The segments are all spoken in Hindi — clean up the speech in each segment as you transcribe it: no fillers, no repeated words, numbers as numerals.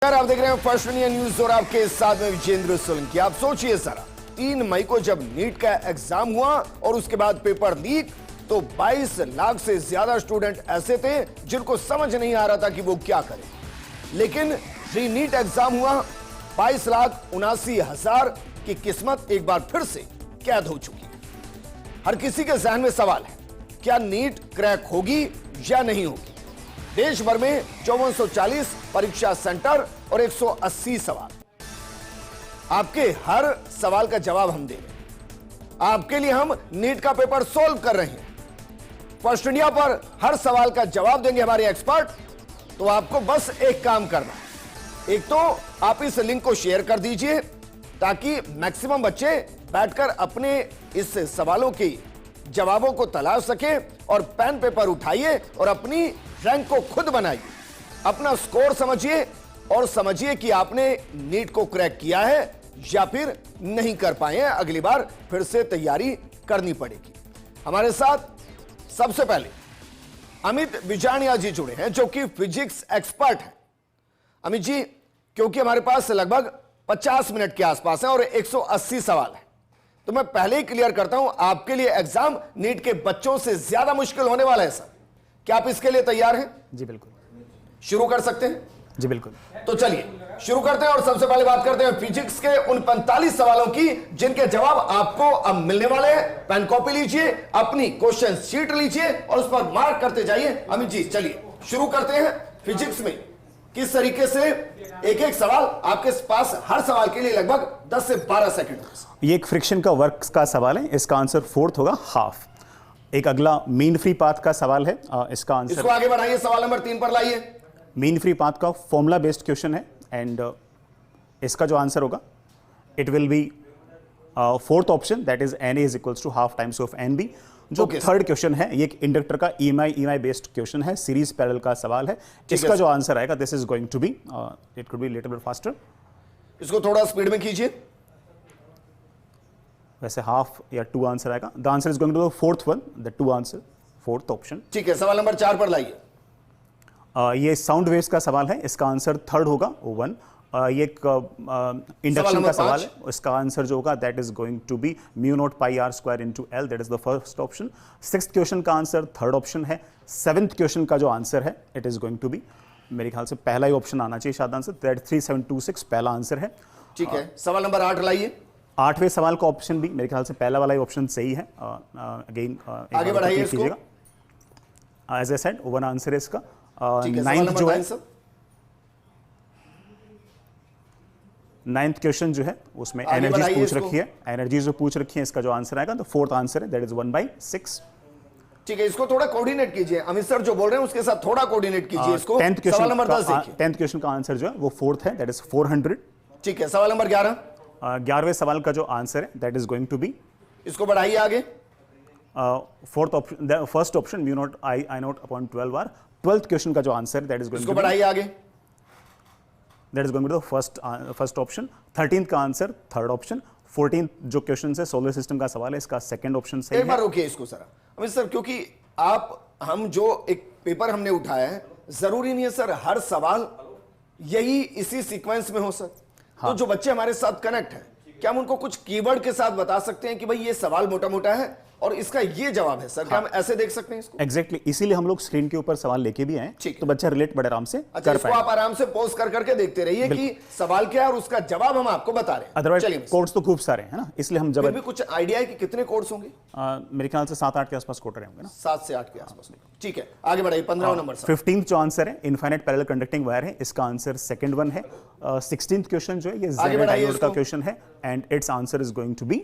आप देख रहे हैं फर्स्ट इंडिया न्यूज और आपके साथ में विजेंद्र सोलंकी। आप सोचिए जरा, 3 मई को जब नीट का एग्जाम हुआ और उसके बाद पेपर लीक, तो 22 लाख से ज्यादा स्टूडेंट ऐसे थे जिनको समझ नहीं आ रहा था कि वो क्या करें। लेकिन री नीट एग्जाम हुआ, 22,79,000 की किस्मत एक बार फिर से कैद हो चुकी है। हर किसी के जहन में सवाल है, क्या नीट क्रैक होगी या नहीं होगी। देश भर में 5440 परीक्षा सेंटर और 180 सवाल। आपके हर सवाल का जवाब हम दे रहे हैं। आपके लिए हम नीट का पेपर सॉल्व कर रहे हैं। फर्स्ट इंडिया पर हर सवाल का जवाब देंगे हमारे एक्सपर्ट। तो आपको बस एक काम करना है, एक तो आप इस लिंक को शेयर कर दीजिए ताकि मैक्सिमम बच्चे बैठकर अपने इस सवालों के जवाबों को तलाश सके, और पेन पेपर उठाइए और अपनी रैंक को खुद बनाइए, अपना स्कोर समझिए और समझिए कि आपने नीट को क्रैक किया है या फिर नहीं कर पाए हैं। अगली बार फिर से तैयारी करनी पड़ेगी। हमारे साथ सबसे पहले अमित बिजानिया जी जुड़े हैं, जो कि फिजिक्स एक्सपर्ट हैं। अमित जी, क्योंकि हमारे पास लगभग 50 मिनट के आसपास है और 180 सवाल है, तो मैं पहले ही क्लियर करता हूं, आपके लिए एग्जाम नीट के बच्चों से ज्यादा मुश्किल होने वाला है सर। क्या आप इसके लिए तैयार हैं? जी बिल्कुल। शुरू कर सकते हैं? जी बिल्कुल। तो चलिए शुरू करते हैं और सबसे पहले बात करते हैं फिजिक्स के उन 45 सवालों की जिनके जवाब आपको अब मिलने वाले हैं। पेन कॉपी लीजिए, अपनी क्वेश्चन शीट लीजिए और उस पर मार्क करते जाइए। अमित जी चलिए शुरू करते हैं। फिजिक्स में किस तरीके से एक एक सवाल, आपके पास हर सवाल के लिए लगभग 10 से 12 सेकंड। ये एक फ्रिक्शन का वर्क का सवाल है, इसका आंसर फोर्थ होगा, हाफ। एक अगला मीन फ्री पाथ का सवाल है, इसका आंसर, इसको आगे बढ़ाइए, सवाल नंबर 3 पर लाइए। मीन फ्री पाथ का फॉर्मूला बेस्ड क्वेश्चन है एंड इसका जो आंसर होगा it will be fourth option, that is N A is equals to half times of N B. जो थर्ड क्वेश्चन है ये एक इंडक्टर का ईएमआई बेस्ड क्वेश्चन है, सीरीज पैरेलल का सवाल है। इसका जो आंसर आएगा this is going to be, it could be little bit faster. इसको थोड़ा स्पीड में कीजिए। वैसे हाफ या 2 आंसर आएगा। The answer is going to the fourth one, the 2 answer, fourth option. ठीक है, सवाल नंबर 4 पर लाइए। ये साउंड वेव्स का सवाल है, इसका आंसर थर्ड होगा, 1। ये एक इंडक्शन का सवाल है, इसका आंसर जो होगा that is going to be mu naught pi R square into L, that is the first option. 6th question का आंसर थर्ड ऑप्शन है। 7th क्वेश्चन का जो आंसर है it is going to be, मेरे ख्याल से पहला ही ऑप्शन आना चाहिए शायद आंसर, दैट 3726 पहला आंसर है। ठीक है, सवाल नंबर 8 लाइए। 8वें सवाल का ऑप्शन भी मेरे ख्याल से पहला वाला ही ऑप्शन सही है। अगेन आगे बढ़ाइए इसको। एज ए सेड 1 आंसर है इसका। 9th जो है, 9th क्वेश्चन जो है उसमें एनर्जीज पूछ रखी है, एनर्जीज जो पूछ रखी है, इसका जो आंसर आएगा तो फोर्थ आंसर है, दैट इज 1/6। ठीक है, इसको थोड़ा कोऑर्डिनेट कीजिए। अमित सर जो बोल रहे हैं उसके साथ थोड़ा कोऑर्डिनेट कीजिए इसको। 10th सवाल नंबर 10 देखिए। 10th क्वेश्चन का आंसर जो है वो फोर्थ है, दैट इज 400। ठीक है, सवाल नंबर 11। 11वें सवाल का जो आंसर है that is going to be, इसको बढ़ाइए आगे। Fourth option, first option mu naught I naught upon 12 R. 12th question का जो आंसर है दैट इज गोइंग इसको बढ़ाइए आगे, that is going to the first option. 13th का आंसर थर्ड ऑप्शन। 14th जो क्वेश्चन है सोलर सिस्टम का सवाल है, इसका सेकंड ऑप्शन सही है। एक बार रोकिए इसको सर। अमित सर, क्योंकि हम जो एक पेपर हमने उठाया है, जरूरी नहीं है सर हर सवाल यही इसी सीक्वेंस में हो सर। हाँ। तो जो बच्चे हमारे साथ कनेक्ट हैं, क्या हम उनको कुछ कीवर्ड के साथ बता सकते हैं कि भाई ये सवाल मोटा मोटा है और इसका ये जवाब है सर? हाँ। क्या हम ऐसे देख सकते हैं इसको? एग्जैक्टली, इसीलिए हम लोग स्क्रीन के ऊपर सवाल लेके भी आए, तो बच्चा रिलेट बड़े आराम से कर पाए। आप आराम से पॉज कर करके देखते रहिए कि सवाल क्या है और उसका जवाब हम आपको बता रहे हैं। अदरवाइज कोड्स तो खूब सारे हैं ना, इसलिए हम जब भी कुछ आइडिया है कि कितने कोड्स होंगे? मेरे ख्याल से 7-8 के आसपास कोड रहेंगे ना, 7 से 8 के आसपास। ठीक है, आगे बढ़ाइए। 15वां नंबर सर। 15th जो आंसर है इनफाइनाइट पैरेलल कंडक्टिंग वायर है, इसका आंसर सेकंड वन है। 16th क्वेश्चन जो है ये जेनेट डायोड का क्वेश्चन है and its answer is going to be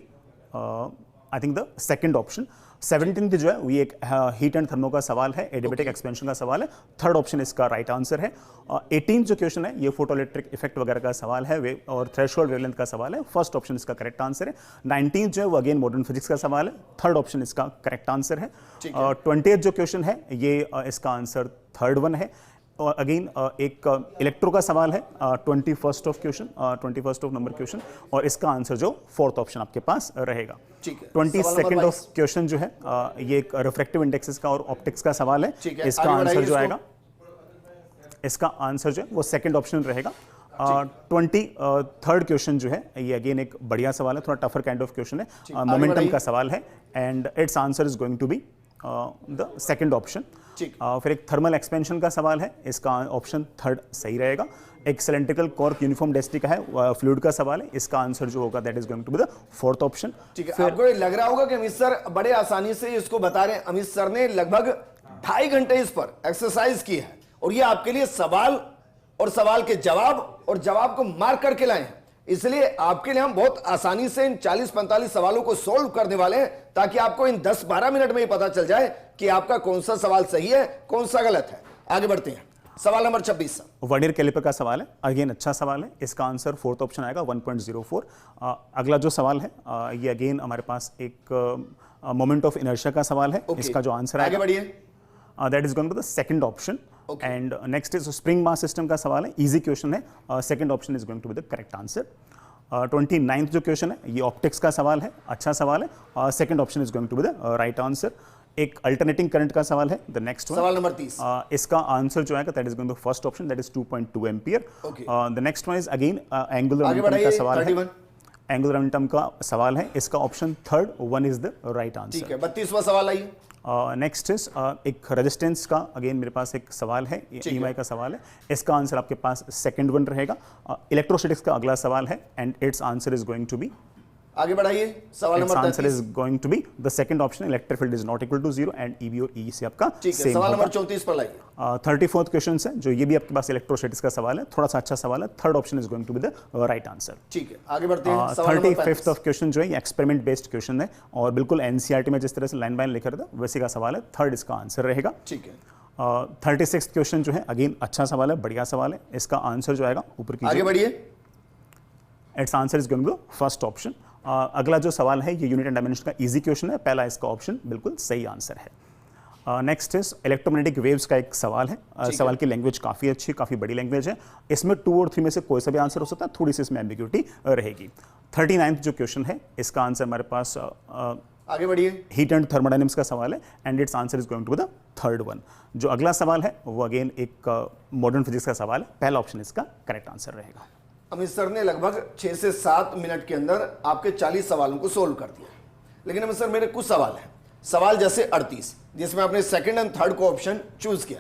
I think the second option. 17th जो है ये एक हीट एंड थर्मो का सवाल है, एडियाबैटिक एक्सपेंशन का सवाल है, थर्ड ऑप्शन इसका राइट आंसर है। 18th जो क्वेश्चन है ये फोटो इलेक्ट्रिक इफेक्ट वगैरह का सवाल है और थ्रेशोल्ड वेवलेंथ का सवाल है, फर्स्ट ऑप्शन इसका करेक्ट आंसर है। 19th जो है वो अगेन मॉडर्न फिजिक्स का सवाल है, थर्ड ऑप्शन इसका करेक्ट आंसर है। 20th जो क्वेश्चन है ये इसका आंसर थर्ड वन है। और अगेन एक इलेक्ट्रो का सवाल है, 21st of question, 21st of number question, और इसका आंसर जो फोर्थ ऑप्शन आपके पास रहेगा। 22nd ऑफ क्वेश्चन जो है ये एक रिफ्रैक्टिव इंडेक्सेस का और ऑप्टिक्स का सवाल है, इसका आंसर जो आएगा, इसका आंसर जो है वो सेकंड ऑप्शन रहेगा। 23rd क्वेश्चन जो है ये अगेन एक बढ़िया सवाल है, थोड़ा टफर काइंड ऑफ क्वेश्चन है, मोमेंटम का सवाल है and its answer is going to be the second option. फिर एक थर्मल एक्सपेंशन का सवाल है, इसका ऑप्शन थर्ड सही रहेगा। एक सिलेंड्रिकल कॉर्क यूनिफॉर्म डेंसिटी का है, फ्लूइड का सवाल है, इसका आंसर जो होगा that is going to be the fourth option. ठीक है, आपको ये लग रहा होगा कि अमित सर बड़े आसानी से इसको बता रहे हैं। अमित सर ने लगभग 2.5 घंटे इस पर एक्सरसाइज की है और ये आपके लिए सवाल और सवाल के जवाब और जवाब को मार्क करके लाए हैं, इसलिए आपके लिए हम बहुत आसानी से इन 40-45 सवालों को सोल्व करने वाले हैं, ताकि आपको इन 10-12 मिनट में ही पता चल जाए कि आपका कौन सा सवाल सही है, कौन सा गलत है। आगे बढ़ते हैं, सवाल नंबर 26। वर्नियर कैलिपर का सवाल है, अगेन अच्छा सवाल है, इसका आंसर फोर्थ ऑप्शन आएगा 1.04। अगला जो सवाल है ये अगेन हमारे पास एक मोमेंट ऑफ इनर्शिया का सवाल है, इसका जो आंसर आएगा, आगे बढ़िए, that is going to the second option. And next is spring mass system का सवाल है, इजी क्वेश्चन है, second option is going to be the correct answer. 29th जो क्वेश्चन है ये ऑप्टिक्स का सवाल है, अच्छा सवाल है, second option is going to be the right answer. एक अल्टरनेटिंग करंट का सवाल है, द नेक्स्ट वन, सवाल नंबर 30, इसका आंसर जो आएगा that is going to first option, that is 2.2 ampere. The next one is again angular momentum का सवाल है, एंगुलर मोमेंटम का सवाल है, इसका option third one is the right answer. ठीक है, 32वां सवाल आइए। नेक्स्ट इज एक रेजिस्टेंस का अगेन मेरे पास एक सवाल है, EMI का सवाल है, इसका आंसर आपके पास सेकंड वन रहेगा। इलेक्ट्रोस्टैटिक्स का अगला सवाल है and its answer is going to be, आगे बढ़ाइए, सवाल number 33, answer is going to be the second option, electric field is not equal to 0 and EB और EE से आपका सेम। सवाल नंबर 34 पर लाइए। 34th क्वेश्चन है जो ये भी आपके पास इलेक्ट्रोस्टैटिक्स का सवाल है, थोड़ा सा अच्छा सवाल है, third option is going to be the right answer. ठीक है, आगे बढ़ते हैं, सवाल नंबर 35th ऑफ क्वेश्चन जो है ये एक्सपेरिमेंट बेस्ड क्वेश्चन है और बिल्कुल NCERT में जिस तरह से लाइन बाय लाइन लिखा रहता है वैसे का सवाल है, थर्ड इसका आंसर रहेगा। ठीक है, 36th क्वेश्चन जो है अगेन अच्छा सवाल है, बढ़िया सवाल है, इसका आंसर जो आएगा ऊपर की, आगे बढ़िए, its answer is going to first option. अगला जो सवाल है ये यूनिट एंड डायमेंशन का इजी क्वेश्चन है, पहला इसका ऑप्शन बिल्कुल सही आंसर है। नेक्स्ट इज इलेक्ट्रोमैग्नेटिक वेव्स का एक सवाल है, सवाल की लैंग्वेज काफ़ी अच्छी, काफ़ी बड़ी लैंग्वेज है, इसमें 2 और 3 में से कोई सा भी आंसर हो सकता है, थोड़ी सी इसमें एम्बिग्यूटी रहेगी। 39th जो क्वेश्चन है इसका आंसर हमारे पास आगे बढ़िए, हीट एंड थर्मोडायनेमिक्स का सवाल है and its answer is going to be the third one. जो अगला सवाल है वो अगेन एक मॉडर्न फिजिक्स का सवाल है, पहला ऑप्शन इसका करेक्ट आंसर रहेगा। अमित सर ने लगभग 6 से 7 मिनट के अंदर आपके 40 सवालों को सोल्व कर दिया, लेकिन अमित सर मेरे कुछ सवाल हैं, सवाल जैसे 38 जिसमें आपने सेकंड एंड थर्ड को ऑप्शन चूज किया,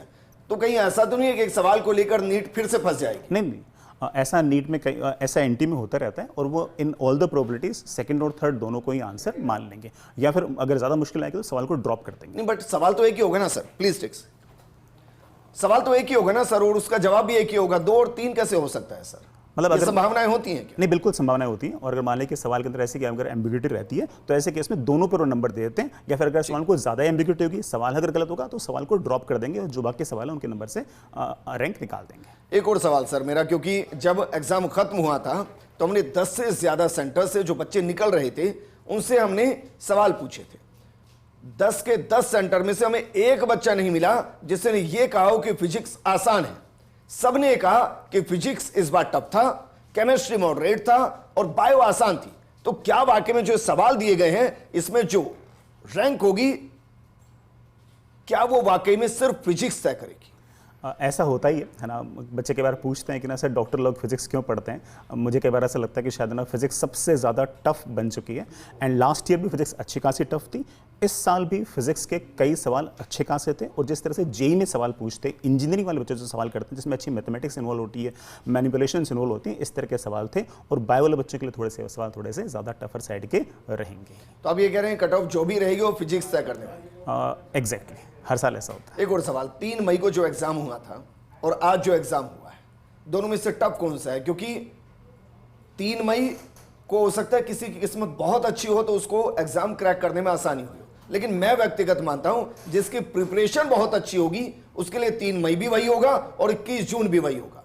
तो कहीं ऐसा तो नहीं है कि एक सवाल को लेकर नीट फिर से फंस जाएगी? नहीं, ऐसा नीट में ऐसा एनटी में होता रहता है और वो in all the probabilities second और थर्ड दोनों को ही आंसर मान लेंगे, या फिर अगर ज्यादा मुश्किल आएगी तो सवाल को ड्रॉप कर देंगे। नहीं, बट सवाल तो एक ही होगा ना सर, प्लीज टेक्स, सवाल तो एक ही होगा ना सर, और उसका जवाब भी एक ही होगा, 2 और 3 कैसे हो सकता है सर? मतलब अगर संभावनाएं होती हैं क्या? नहीं, बिल्कुल संभावनाएं होती हैं, और अगर मान लें कि सवाल के अंदर ऐसे कि अगर एम्बिग्यूटी रहती है तो ऐसे केस में दोनों पर नंबर दे देते हैं, या फिर अगर सवाल को ज्यादा एम्बिग्यूटी होगी, सवाल अगर गलत होगा तो सवाल को ड्रॉप कर देंगे और जो बाकी सवाल है उनके नंबर से रैंक निकाल देंगे। एक और सवाल सर मेरा, क्योंकि जब एग्जाम खत्म हुआ था तो हमने 10 से ज्यादा सेंटर से जो बच्चे निकल रहे थे उनसे हमने सवाल पूछे थे, 10 के 10 सेंटर में से हमें एक बच्चा नहीं मिला जिसने ये कहा हो कि फिजिक्स आसान है, सबने कहा कि फिजिक्स इस बार टफ था, केमिस्ट्री मॉडरेट था और बायो आसान थी। तो क्या वाकई में जो सवाल दिए गए हैं इसमें जो रैंक होगी क्या वो वाकई में सिर्फ फिजिक्स तय करेगी? ऐसा होता ही है ना, बच्चे कई बार पूछते हैं कि ना सर डॉक्टर लोग फिजिक्स क्यों पढ़ते हैं। मुझे कई बार ऐसा लगता है कि शायद ना फिजिक्स सबसे ज़्यादा टफ बन चुकी है, एंड लास्ट ईयर भी फिजिक्स अच्छी खासी टफ थी, इस साल भी फिजिक्स के कई सवाल अच्छे खासे थे, और जिस तरह से जेईई में सवाल पूछते, इंजीनियरिंग वाले बच्चे जो सवाल करते हैं जिसमें अच्छी मैथमेटिक्स इन्वॉल्व होती है, मैनिपुलेशंस इन्वॉल्व होती हैं, इस तरह के सवाल थे, और बायो वाले बच्चों के लिए थोड़े से सवाल थोड़े से ज़्यादा टफर साइड के रहेंगे। तो आप ये कह रहे हैं कट ऑफ जो भी रहेगी वो फिजिक्स तय करने वाली? एग्जैक्टली, हर साल ऐसा होता है। एक और सवाल, 3 मई को जो एग्जाम हुआ था और आज जो एग्जाम हुआ है, दोनों में से टफ कौन सा है? क्योंकि 3 मई को हो सकता है किसी की किस्मत बहुत अच्छी हो तो उसको एग्जाम क्रैक करने में आसानी हुई, लेकिन मैं व्यक्तिगत मानता हूं जिसकी प्रिपरेशन बहुत अच्छी होगी उसके लिए 3 मई भी वही होगा और 21 जून भी वही होगा।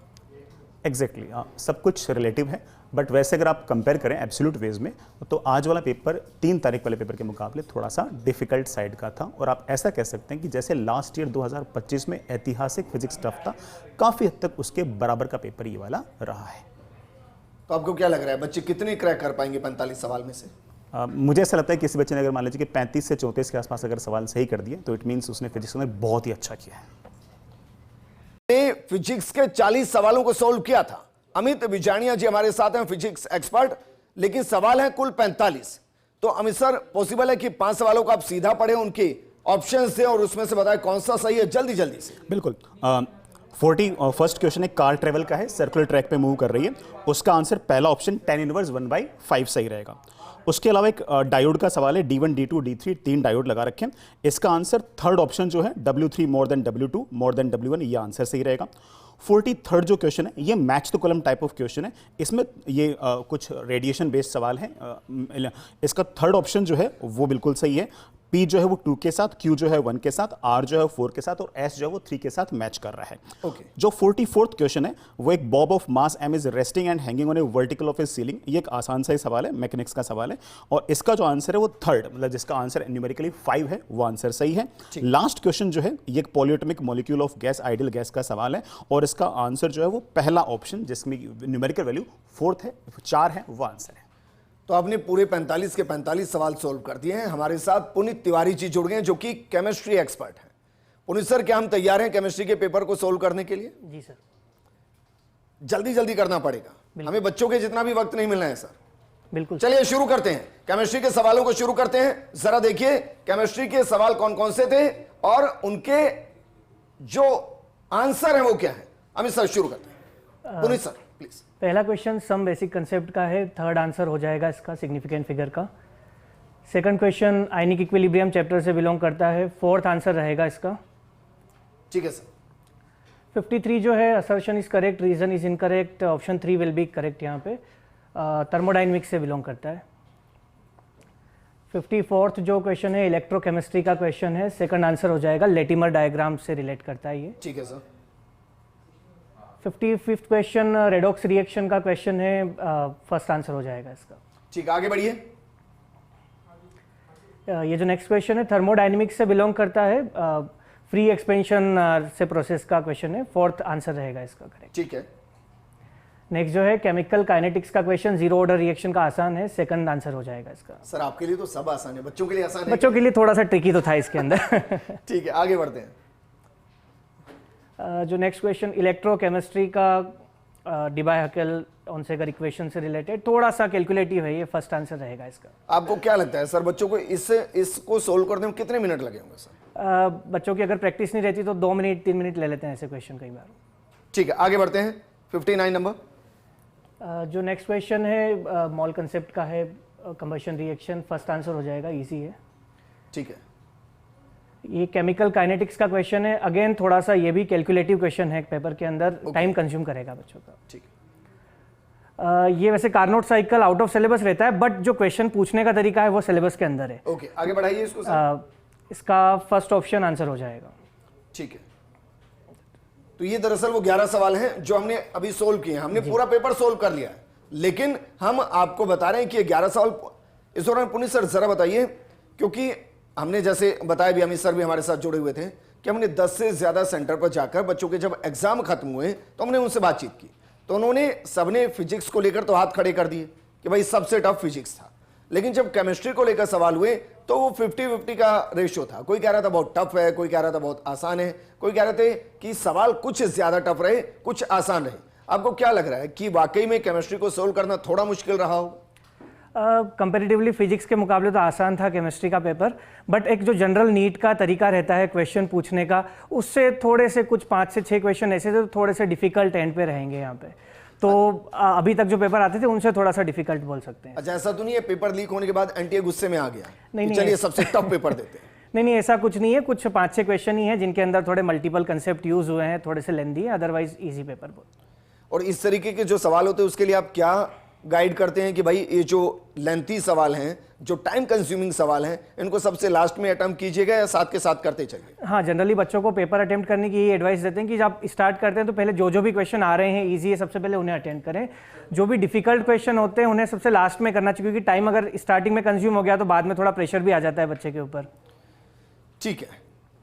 एग्जैक्टली, सब कुछ रिलेटिव है, बट वैसे अगर आप कंपेयर करें एब्सोल्यूट वेज में तो आज वाला पेपर 3 तारीख वाले पेपर के मुकाबले थोड़ा सा डिफिकल्ट साइड का था, और आप ऐसा कह सकते हैं कि जैसे लास्ट ईयर 2025 में ऐतिहासिक फिजिक्स टफ था, काफ़ी हद तक उसके बराबर का पेपर ये वाला रहा है। तो आपको क्या लग रहा है बच्चे कितने क्रैक कर पाएंगे 45 सवाल में से? मुझे ऐसा लगता है कि किसी बच्चे ने अगर मान लीजिए कि 35 से 34 के आसपास अगर सवाल सही कर दिए तो इट मीन्स उसने फिजिक्स में बहुत ही अच्छा किया है। फिजिक्स के 40 सवालों को सोल्व किया था, अमित बिजानिया जी हमारे साथ हैं, फिजिक्स एक्सपर्ट, लेकिन सवाल है कुल 45। तो अमित सर, पॉसिबल है कि 5 सवालों को आप सीधा पढ़े, उनके ऑप्शंस दें और उसमें से बताएं कौन सा सही है, जल्दी जल्दी से। बिल्कुल। 41st क्वेश्चन एक कार ट्रेवल का है, सर्कुलर ट्रैक पे मूव कर रही है। उसका आंसर पहला ऑप्शन tan इनवर्स 1/5 सही रहेगा। उसके अलावा एक डायोड का सवाल है, D1 D2 D3 3 डायोड लगा रखे हैं। इसका आंसर थर्ड ऑप्शन जो है W3 more than W2 more than W1, ये आंसर सही रहेगा। 43rd जो क्वेश्चन है ये match the column type of question है। इसमें ये कुछ रेडिएशन बेस्ड सवाल है। इसका थर्ड ऑप्शन जो है वो बिल्कुल सही है। P जो है वो 2 के साथ, Q जो है 1 के साथ, R जो है 4 के साथ और S जो है वो 3 के साथ मैच कर रहा है। Okay. जो 44th क्वेश्चन है वो एक Bob of mass m is resting and hanging on A vertical of A ceiling, ये एक आसान सा ही सवाल है, मैकेनिक्स का सवाल है। और इसका जो आंसर है वो थर्ड, मतलब जिसका आंसर न्यूमेरिकली 5 है, वो आंसर सही है। लास्ट क्वेश्चन जो है ये एक polyatomic molecule of gas, ideal gas का सवाल है और इसका आंसर जो है वो पहला ऑप्शन जिसमें न्यूमेरिकल वैल्यू 4 है, 4 है, वो आंसर है। तो आपने पूरे 45 के 45 सवाल सोल्व कर दिए हैं। हमारे साथ पुनीत तिवारी जी जुड़ गए हैं जो कि केमिस्ट्री एक्सपर्ट हैं। पुनीत सर, क्या हम तैयार हैं केमिस्ट्री के पेपर को सोल्व करने के लिए? जी सर। जल्दी जल्दी करना पड़ेगा, हमें बच्चों के जितना भी वक्त नहीं मिलना है सर। बिल्कुल। चलिए शुरू करते हैं, केमिस्ट्री के सवालों को शुरू करते हैं। जरा देखिए केमिस्ट्री के सवाल कौन कौन से थे और उनके जो आंसर है वो क्या है। अमित सर शुरू करते हैं। Puneet sir please. पहला क्वेश्चन सम बेसिक कंसेप्ट का है, थर्ड आंसर हो जाएगा इसका सिग्निफिकेंट फिगर का। Second question ionic equilibrium chapter से बिलोंग करता है, फोर्थ आंसर रहेगा इसका। ठीक है सर। 53 जो है assertion is correct, reason is incorrect, option 3 will be correct. यहाँ पे थर्मोडायनेमिक्स से बिलोंग करता है। 54th जो क्वेश्चन है इलेक्ट्रोकेमिस्ट्री का क्वेश्चन है, सेकंड आंसर हो जाएगा, लेटिमर डायग्राम से रिलेट करता है ये। ठीक है sir. 55th question redox reaction का क्वेश्चन है, फर्स्ट आंसर हो जाएगा इसका। ठीक, आगे बढ़िए। ये जो नेक्स्ट क्वेश्चन है थर्मोडायनेमिक्स से बिलोंग करता है, फ्री एक्सपेंशन से प्रोसेस का क्वेश्चन है, फोर्थ आंसर रहेगा इसका करेक्ट। ठीक है। नेक्स्ट जो है केमिकल काइनेटिक्स का क्वेश्चन, जीरो ऑर्डर रिएक्शन का आसान है, सेकंड आंसर हो जाएगा इसका। सर आपके लिए तो सब आसान है, बच्चों के लिए आसान है? बच्चों के लिए थोड़ा सा ट्रिकी तो था इसके अंदर। ठीक है, आगे बढ़ते हैं। जो नेक्स्ट क्वेश्चन इलेक्ट्रोकेमिस्ट्री का डिबाय-हकेल ऑनसेगर इक्वेशन से रिलेटेड, थोड़ा सा कैलकुलेटिव है ये, फर्स्ट आंसर रहेगा इसका। आपको क्या लगता है सर बच्चों को इसको सोल्व करने में कितने मिनट लगे होंगे सर? बच्चों की अगर प्रैक्टिस नहीं रहती तो 2 मिनट 3 मिनट ले लेते हैं ऐसे क्वेश्चन कई बार। ठीक है, आगे बढ़ते हैं। 59 नंबर। जो नेक्स्ट क्वेश्चन है मॉल कंसेप्ट का है, कंबशन रिएक्शन, फर्स्ट आंसर हो जाएगा, इजी है। ठीक है। ये केमिकल काइनेटिक्स का क्वेश्चन है, अगेन थोड़ा सा ये भी कैलकुलेटिव क्वेश्चन है, पेपर के अंदर टाइम कंज्यूम करेगा बच्चों का। ठीक। ये वैसे Carnot cycle out of syllabus रहता है, बट जो क्वेश्चन पूछने का तरीका है वो सिलेबस के अंदर है। ओके, आगे बढ़ाइए इसको सर। इसका फर्स्ट ऑप्शन आंसर हो जाएगा। ठीक है। तो ये दरअसल वो 11 सवाल हैं जो हमने अभी सोल्व किए हैं। हमने पूरा पेपर सोल्व कर लिया है, लेकिन हम आपको बता रहे हैं कि ये 11 सवाल इस दौरान। पुनीत सर जरा बताइए, क्योंकि हमने जैसे बताया भी, अमित सर भी हमारे साथ जुड़े हुए थे, कि हमने 10 से ज्यादा सेंटर पर जाकर बच्चों के जब एग्जाम खत्म हुए तो हमने उनसे बातचीत की, तो उन्होंने सबने फिजिक्स को लेकर तो हाथ खड़े कर दिए कि भाई सबसे टफ फिजिक्स था, लेकिन जब केमिस्ट्री को लेकर सवाल हुए तो वो 50-50 का रेशियो था। कोई कह रहा था बहुत टफ है, कोई कह रहा था बहुत आसान है, कोई कह रहे थे कि सवाल कुछ ज्यादा टफ रहे, कुछ आसान रहे। आपको क्या लग रहा है कि वाकई में केमिस्ट्री को सोल्व करना थोड़ा मुश्किल रहा हो? कंपेरेटिवली फिजिक्स के मुकाबले तो आसान था केमिस्ट्री का पेपर, बट एक जो जनरल नीट का तरीका रहता है क्वेश्चन पूछने का, उससे थोड़े से कुछ 5 से 6 क्वेश्चन ऐसे थे तो थोड़े से डिफिकल्ट एंड पे रहेंगे यहाँ पे। तो अभी तक जो पेपर आते थे उनसे थोड़ा सा डिफिकल्ट बोल सकते हैं। अच्छा, ऐसा तो नहीं है पेपर लीक होने के बाद एनटीए गुस्से में आ गया? नहीं, चलिए सबसे टफ पेपर देते हैं। नहीं, ऐसा कुछ नहीं है, कुछ 5-6 क्वेश्चन ही है जिनके अंदर थोड़े मल्टीपल कंसेप्ट यूज हुए हैं, थोड़े से लेंदी है, अदरवाइज इजी पेपर बोल। और इस तरीके के जो सवाल होते हैं उसके लिए आप क्या गाइड करते हैं कि भाई ये जो लेंथी सवाल हैं, जो टाइम कंज्यूमिंग सवाल हैं, इनको सबसे लास्ट में अटेम्प्ट कीजिएगा या साथ के साथ करते चलिए? हाँ, जनरली बच्चों को पेपर अटेम्प्ट करने की यही एडवाइस देते हैं कि जब स्टार्ट करते हैं तो पहले जो भी क्वेश्चन आ रहे हैं इजी है, सबसे पहले उन्हें अटेम्प्ट करें। जो भी डिफिकल्ट क्वेश्चन होते हैं उन्हें सबसे लास्ट में करना चाहिए, क्योंकि टाइम अगर स्टार्टिंग में कंज्यूम हो गया तो बाद में थोड़ा प्रेशर भी आ जाता है बच्चे के ऊपर। ठीक है,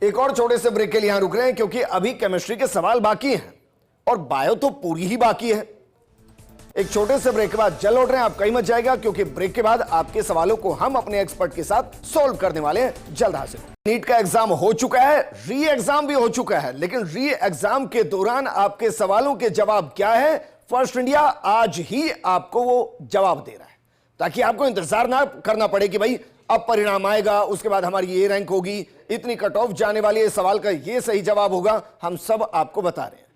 एक और छोटे से ब्रेक के लिए यहां रुक रहे हैं क्योंकि अभी केमिस्ट्री के सवाल बाकी हैं और बायो तो पूरी ही बाकी है। एक छोटे से ब्रेक के बाद जल्द लौट रहे हैं, आप कहीं मत जाएगा, क्योंकि ब्रेक के बाद आपके सवालों को हम अपने एक्सपर्ट के साथ सोल्व करने वाले हैं। जल्द हाजिर। नीट का एग्जाम हो चुका है, री एग्जाम भी हो चुका है, लेकिन री एग्जाम के दौरान आपके सवालों के जवाब क्या है, फर्स्ट इंडिया आज ही आपको वो जवाब दे रहा है, ताकि आपको इंतजार ना करना पड़े कि भाई अब परिणाम आएगा, उसके बाद हमारी ये रैंक होगी, इतनी कट ऑफ जाने वाली है, सवाल का ये सही जवाब होगा। हम सब आपको बता रहे हैं।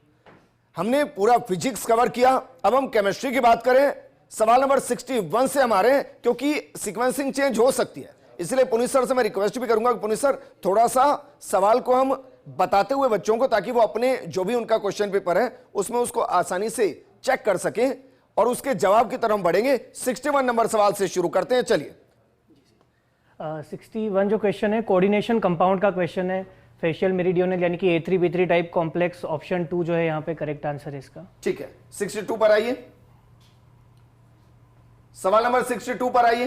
हमने पूरा फिजिक्स कवर किया, अब हम केमिस्ट्री की बात करें। सवाल नंबर 61 से हमारे, क्योंकि सीक्वेंसिंग चेंज हो सकती है, इसलिए पुनीत सर से मैं रिक्वेस्ट भी करूंगा कि पुनीत सर थोड़ा सा सवाल को हम बताते हुए बच्चों को, ताकि वो अपने जो भी उनका क्वेश्चन पेपर है उसमें उसको आसानी से चेक कर सकें और उसके जवाब की तरफ हम बढ़ेंगे। 61 नंबर सवाल से शुरू करते हैं, चलिए। 61 जो क्वेश्चन है कोऑर्डिनेशन कंपाउंड का क्वेश्चन है, फेशियल मेरिडियनल यानी कि A3 B3 type complex, option 2 जो है यहाँ पे करेक्ट आंसर है इसका। ठीक है, 62 पर आइए, सवाल नंबर 62 पर आइए।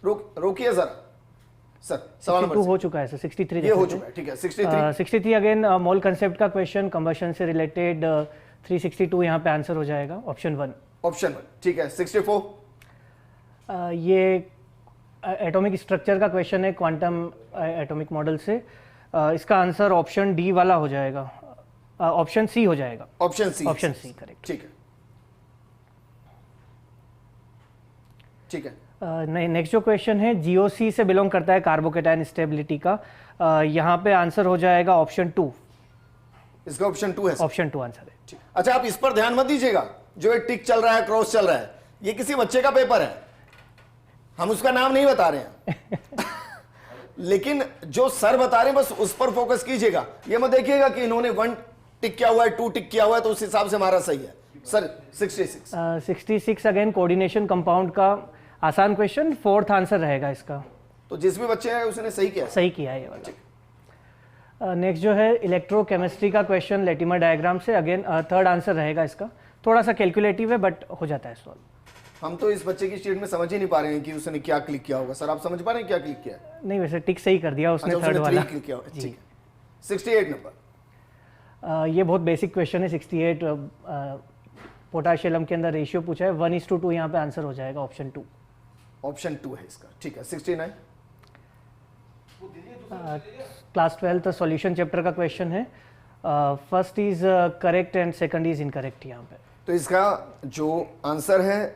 रोकिए जरा सर, सवाल नंबर 62 हो चुका है सर, 63 ये हो चुका है। ठीक है, 63 अगेन मोल कंसेप्ट का क्वेश्चन, कंबशन से रिलेटेड 362 यहाँ पे आंसर हो जाएगा, ऑप्शन 1। ऑप्शन 1, ठीक है। 64 ये एटॉमिक स्ट्रक्चर का क्वेश्चन है, क्वांटम एटॉमिक मॉडल से, इसका आंसर ऑप्शन डी वाला हो जाएगा, ऑप्शन सी हो जाएगा। Option C, option C correct. ठीक है, ठीक है। नेक्स्ट जो क्वेश्चन है जीओसी से बिलोंग करता है, कार्बोकेटायन स्टेबिलिटी का, यहाँ पे आंसर हो जाएगा ऑप्शन 2। इसका ऑप्शन 2 है, ऑप्शन 2 आंसर है। ठीक। अच्छा, आप इस पर ध्यान मत दीजिएगा, जो एक टिक चल रहा है, क्रॉस चल रहा है, ये किसी बच्चे का पेपर है, हम उसका नाम नहीं बता रहे हैं लेकिन जो सर बता रहे हैं बस उस पर फोकस कीजिएगा। ये मत देखिएगा कि इन्होंने 1 टिक किया हुआ है, 2 टिक किया हुआ है, तो उस हिसाब से हमारा सही है। सर 66 अगेन कोऑर्डिनेशन कंपाउंड का आसान क्वेश्चन, 4th आंसर रहेगा इसका। तो जिस भी बच्चे हैं उसने सही किया, सही किया है ये वाला। नेक्स्ट जो है इलेक्ट्रोकेमिस्ट्री का क्वेश्चन, लेटिमर डायग्राम से, अगेन 3rd आंसर रहेगा इसका। थोड़ा सा कैलकुलेटिव है बट हो जाता है सॉल्व। हम तो इस बच्चे की स्टेट में समझ ही नहीं पा रहे हैं कि उसने क्या क्लिक किया होगा। सर आप समझ पा रहे हैं क्या क्लिक किया है? नहीं, वैसे टिक सही कर दिया उसने, अच्छा, 3rd वाला क्लिक किया होगा, ठीक है। 68 नंबर, ये बहुत बेसिक क्वेश्चन है। 68 पोटाशियम के अंदर रेशियो पूछा है, 1:2 यहाँ पे आंसर हो जाएगा, ऑप्शन 2। ऑप्शन 2 है इसका, ठीक है। 69 क्लास 12th सॉल्यूशन चैप्टर का क्वेश्चन है, first is correct and second is incorrect यहाँ पे। तो इसका जो आंसर है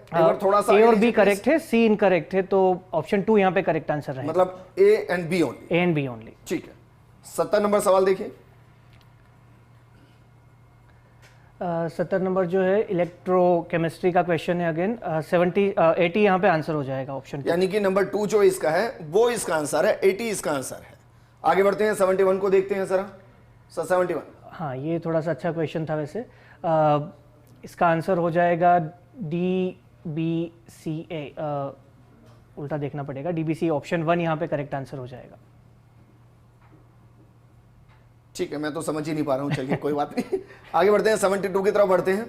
थोड़ा सा ए और बी करेक्ट है, सी इनकरेक्ट है, तो ऑप्शन 2 यहाँ पे करेक्ट आंसर रहेगा, मतलब A and B only. A and B only, ठीक है। 70 नंबर सवाल देखिए। 70 नंबर जो है इलेक्ट्रोकेमिस्ट्री का क्वेश्चन है, अगेन 80 यहाँ पे आंसर हो जाएगा, ऑप्शन 2। यानी कि नंबर 2 जो इसका है वो इसका आंसर है, 80 इसका आंसर है। आगे बढ़ते हैं, 71 को देखते हैं जरा। 71, हाँ ये थोड़ा सा अच्छा क्वेश्चन था वैसे। इसका आंसर हो जाएगा DBCA, उल्टा देखना पड़ेगा, DBCA, ऑप्शन 1 यहाँ पे करेक्ट आंसर हो जाएगा। ठीक है, मैं तो समझ ही नहीं पा रहा हूँ, चलिए कोई बात नहीं। आगे बढ़ते हैं, 72 की तरफ बढ़ते हैं।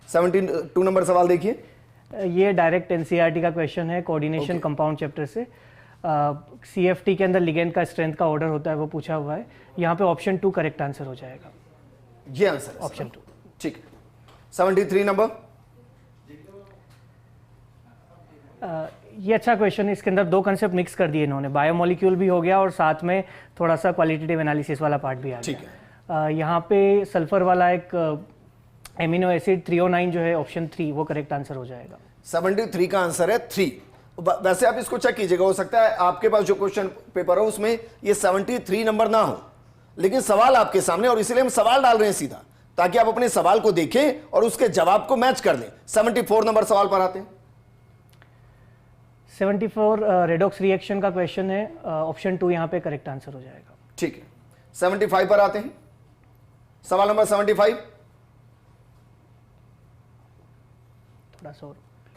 72 नंबर सवाल देखिए। ये डायरेक्ट NCERT का क्वेश्चन है, कोऑर्डिनेशन कंपाउंड चैप्टर से। CFT के अंदर लिगेंड का स्ट्रेंथ का ऑर्डर होता है, वो पूछा हुआ है। यहाँ पे ऑप्शन 2 करेक्ट आंसर हो जाएगा, ये आंसर है ऑप्शन 2। ठीक है। 73 नंबर, ये अच्छा क्वेश्चन है, इसके अंदर 2 कंसेप्ट मिक्स कर दिए इन्होंने, बायोमोलिक्यूल भी हो गया और साथ में थोड़ा सा क्वालिटेटिव एनालिसिस वाला पार्ट भी आ गया। ठीक है। यहाँ पे सल्फर वाला एक एमिनो एसिड 309 जो है, ऑप्शन 3 वो करेक्ट आंसर हो जाएगा। 73 का आंसर है 3। वैसे आप इसको चेक कीजिएगा, हो सकता है आपके पास जो क्वेश्चन पेपर हो उसमें ये 73 नंबर ना हो, लेकिन सवाल आपके सामने, और इसलिए हम सवाल डाल रहे हैं सीधा, ताकि आप अपने सवाल को देखें और उसके जवाब को मैच कर लें। 74 नंबर सवाल पर आते हैं। 74 रेडॉक्स रिएक्शन का क्वेश्चन है, ऑप्शन 2 यहाँ पे करेक्ट आंसर हो जाएगा। ठीक है। 75 पर आते हैं, सवाल नंबर 75।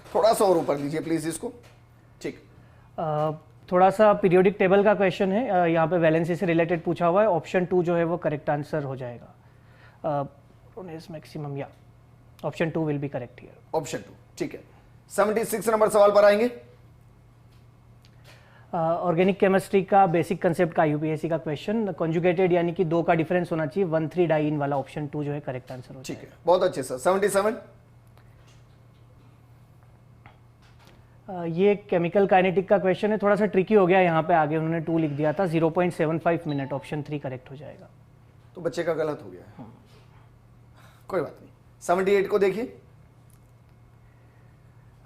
थोड़ा सा और ऊपर लीजिए प्लीज इसको। ठीक। थोड़ा सा पीरियोडिक टेबल का क्वेश्चन है, यहाँ पे वैलेंसी से रिलेटेड पूछा हुआ है, ऑप्शन 2 जो है वो करेक्ट आंसर हो जाएगा। मैक्सिमम, या option 2 will be correct here, option 2। ठीक है। 76 नंबर सवाल पर आएंगे। ऑर्गेनिक केमिस्ट्री का बेसिक कंसेप्ट का UPSC का क्वेश्चन, कॉन्जुगेटेड यानी कि 2 का डिफरेंस होना चाहिए, 1,3 डाइन वाला, ऑप्शन 2 जो है करेक्ट आंसर हो जाएगा। ठीक है, बहुत अच्छे सर। 77 ये केमिकल काइनेटिक का क्वेश्चन है, थोड़ा सा ट्रिकी हो गया, यहाँ पे आगे उन्होंने 2 लिख दिया था, 0.75 मिनट, ऑप्शन 3 करेक्ट हो जाएगा। तो बच्चे का गलत हो गया है, कोई बात नहीं। 78 को देखिए।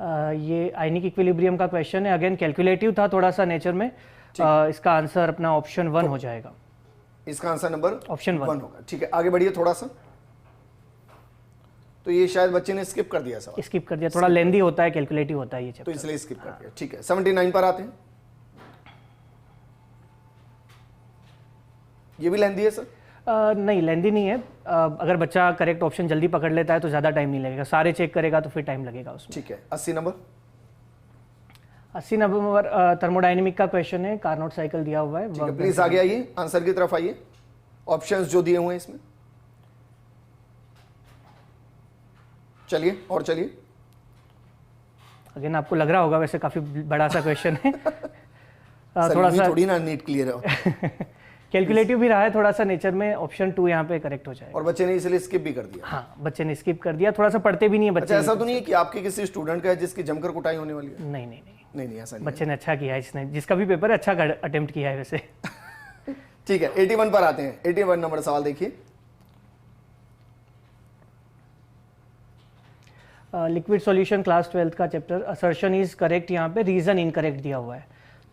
ये आयनिक इक्विलिब्रियम का क्वेश्चन है, अगेन कैलकुलेटिव था थोड़ा सा नेचर में। इसका आंसर अपना ऑप्शन 1 हो जाएगा। इसका आंसर नंबर ऑप्शन 1 होगा। ठीक है, आगे बढ़िए थोड़ा सा। तो ये शायद बच्चे ने स्किप कर दिया सवाल, स्किप कर दिया, थोड़ा लेंदी होता है, कैलकुलेटिव होता है ये तो चैप्टर। इसलिए स्किप कर दिया। ठीक है, 79 पर आते हैं। ये भी लेंदी है सर? नहीं, लेंदी नहीं है। अगर बच्चा करेक्ट ऑप्शन जल्दी पकड़ लेता है तो ज़्यादा टाइम नहीं लगेगा, सारे चेक करेगा तो फिर टाइम लगेगा उसमें। ठीक है, 80 नंबर। 80 नंबर थर्मोडायनेमिक का क्वेश्चन है, कार्नोट साइकिल दिया हुआ है। ठीक है, प्लीज आगे आइए, आंसर की तरफ आइए। ऑप्शंस जो दिए हुए हैं इसमें, चलिए और चलिए। अगेन आपको लग रहा होगा वैसे काफी बड़ा सा क्वेश्चन है। थोड़ा सा थोड़ी ना नीट क्लियर है। कैलकुलेटिव भी रहा है थोड़ा सा नेचर में। ऑप्शन 2 यहाँ पे करेक्ट हो जाएगा। और बच्चे ने इसलिए स्किप भी कर दिया। हाँ, बच्चे ने स्किप कर दिया, थोड़ा सा पढ़ते भी नहीं है बच्चे। अच्छा, ऐसा तो नहीं है कि आपके किसी स्टूडेंट का है जिसकी जमकर कुटाई होने वाली है? नहीं नहीं नहीं नहीं नहीं, ऐसा नहीं। बच्चे ने अच्छा किया है, इसने जिसका भी पेपर अच्छा अटेम्प्ट किया है वैसे। ठीक है, 81 पर आते हैं। 81 नंबर सवाल देखिए। लिक्विड सॉल्यूशन क्लास 12th का चैप्टर, असर्शन इज करेक्ट, यहाँ पे रीजन इनकरेक्ट दिया हुआ है।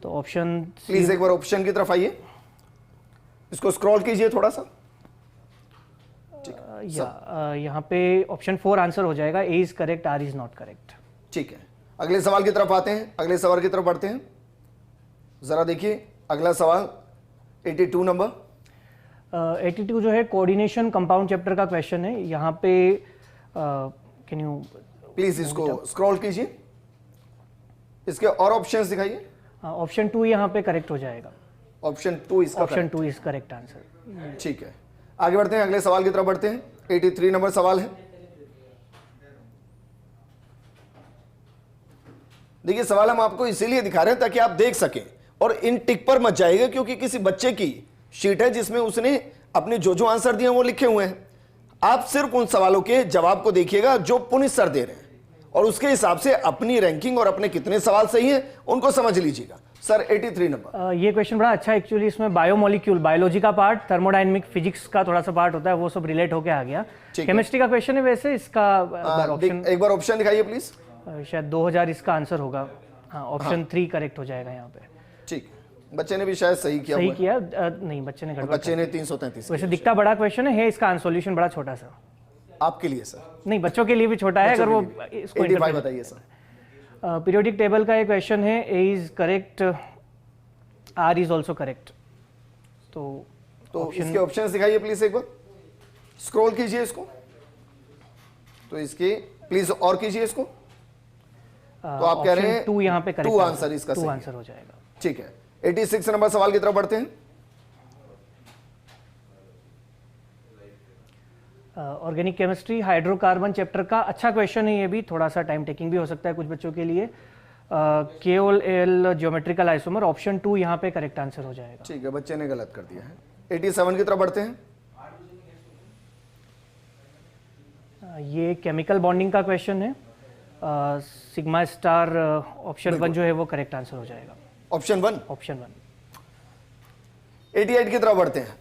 तो ऑप्शन प्लीज एक बार ऑप्शन की तरफ आइए, इसको स्क्रॉल कीजिए थोड़ा सा। यहाँ पे ऑप्शन 4 आंसर हो जाएगा। A is correct, R is not correct. ठीक है, अगले सवाल की तरफ आते हैं। अगले सवाल की तरफ बढ़ते हैं। जरा देखिए अगला सवाल 82 नंबर। 82 जो है कोऑर्डिनेशन कंपाउंड चैप्टर का क्वेश्चन है। यहाँ पे कैन यू प्लीज इसको स्क्रॉल कीजिए, इसके और ऑप्शंस दिखाइए। ऑप्शन 2 यहाँ पे करेक्ट हो जाएगा। ऑप्शन 2 इसका ऑप्शन 2 इज करेक्ट आंसर। ठीक है, आगे बढ़ते हैं, अगले सवाल की तरफ बढ़ते हैं। 83 नंबर सवाल है। देखिए सवाल हम आपको इसीलिए दिखा रहे हैं ताकि आप देख सकें, और इन टिक पर मत जाइएगा क्योंकि किसी बच्चे की शीट है जिसमें उसने अपने जो आंसर दिए वो लिखे हुए हैं। आप सिर्फ उन सवालों के जवाब को देखिएगा जो पुनित सर दे रहे हैं, और उसके हिसाब से अपनी रैंकिंग और अपने कितने सवाल सही हैं उनको समझ लीजिएगा। Sir 83 number. ये क्वेश्चन बड़ा अच्छा है एक्चुअली। इसमें बायोमोलिक्यूल, बायोलॉजी का पार्ट, थर्मोडायनेमिक, फिजिक्स का थोड़ा सा पार्ट होता है, वो सब रिलेट होके आ गया। केमिस्ट्री का क्वेश्चन है वैसे। इसका ऑप्शन एक बार ऑप्शन दिखाइए प्लीज। शायद 2000 इसका आंसर होगा। हाँ, ऑप्शन 3 करेक्ट हो जाएगा यहाँ पे। ठीक, बच्चे ने भी शायद सही किया। सही किया? नहीं, बच्चे ने गड़बड़। बच्चे ने 333। वैसे दिखता बड़ा क्वेश्चन है, इसका सॉल्यूशन बड़ा छोटा सा। आपके लिए सर? नहीं, बच्चों के लिए भी छोटा है अगर वो इसको। 85 बताइए सर। पीरियोडिक टेबल का एक क्वेश्चन है। A is correct, R is also correct. तो इसके ऑप्शंस दिखाइए प्लीज, एक बार स्क्रॉल कीजिए इसको। तो इसके प्लीज और कीजिए इसको। तो आप कह रहे हैं 2 यहाँ पे करेक्ट। 2 आंसर इसका सही आंसर हो जाएगा। ठीक है, 86 नंबर सवाल की तरफ बढ़ते हैं। ऑर्गेनिक केमिस्ट्री हाइड्रोकार्बन चैप्टर का अच्छा क्वेश्चन है ये भी, थोड़ा सा टाइम टेकिंग भी हो सकता है कुछ बच्चों के लिए। KOL ज्योमेट्रिकल आइसोमर, ऑप्शन 2 यहाँ पे करेक्ट आंसर हो जाएगा। ठीक है, बच्चे ने गलत कर दिया है। 87 की तरफ बढ़ते हैं। ये केमिकल बॉन्डिंग का क्वेश्चन है। सिग्मा स्टार, ऑप्शन 1 जो है वो करेक्ट आंसर हो जाएगा। ऑप्शन 1। ऑप्शन 1। 88 की तरफ बढ़ते हैं।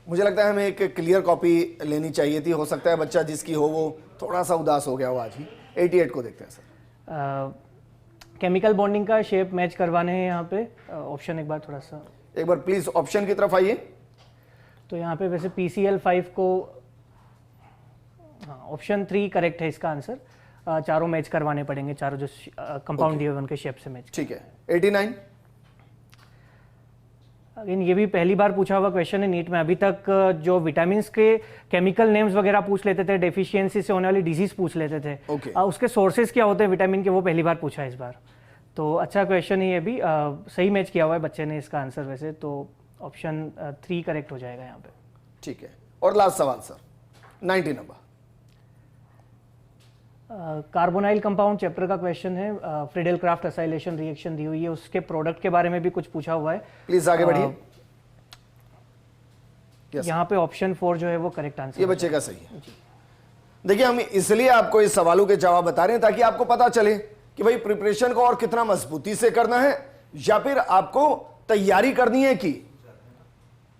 मुझे लगता है हमें एक क्लियर कॉपी लेनी चाहिए थी, हो सकता है बच्चा जिसकी हो वो थोड़ा सा उदास हो गया हो आज ही। 88 को देखते हैं सर। केमिकल बॉन्डिंग का शेप मैच करवाने हैं यहाँ पे। ऑप्शन एक बार थोड़ा सा, एक बार प्लीज ऑप्शन की तरफ आइए। तो यहाँ पे वैसे PCl5 को, हाँ, ऑप्शन 3 करेक्ट है इसका आंसर। चारों मैच करवाने पड़ेंगे, चारों जो कंपाउंड दिए हुए उनके शेप से मैच। ठीक है, 89। अगेन ये भी पहली बार पूछा हुआ क्वेश्चन है नीट में। अभी तक जो विटामिन के केमिकल नेम्स वगैरह पूछ लेते थे, डेफिशिएंसी से होने वाली डिजीज पूछ लेते थे। उसके सोर्सेज क्या होते हैं विटामिन के, वो पहली बार पूछा है इस बार। तो अच्छा क्वेश्चन है ये भी। सही मैच किया हुआ है बच्चे ने इसका आंसर वैसे। तो ऑप्शन 3 करेक्ट हो जाएगा यहाँ पे। ठीक है, और लास्ट सवाल sir 90 number. Carbonyl compound chapter का क्वेश्चन है। फ्रीडेल क्राफ्ट असाइलेशन रिएक्शन दी हुई है, उसके प्रोडक्ट के बारे में भी कुछ पूछा हुआ है। प्लीज आगे बढ़िए। यहाँ पे ऑप्शन 4 जो है वो करेक्ट आंसर। ये बच्चे का सही है। देखिए हम इसलिए आपको इस सवालों के जवाब बता रहे हैं ताकि आपको पता चले कि भाई प्रिपरेशन को और कितना मजबूती से करना है, या फिर आपको तैयारी करनी है कि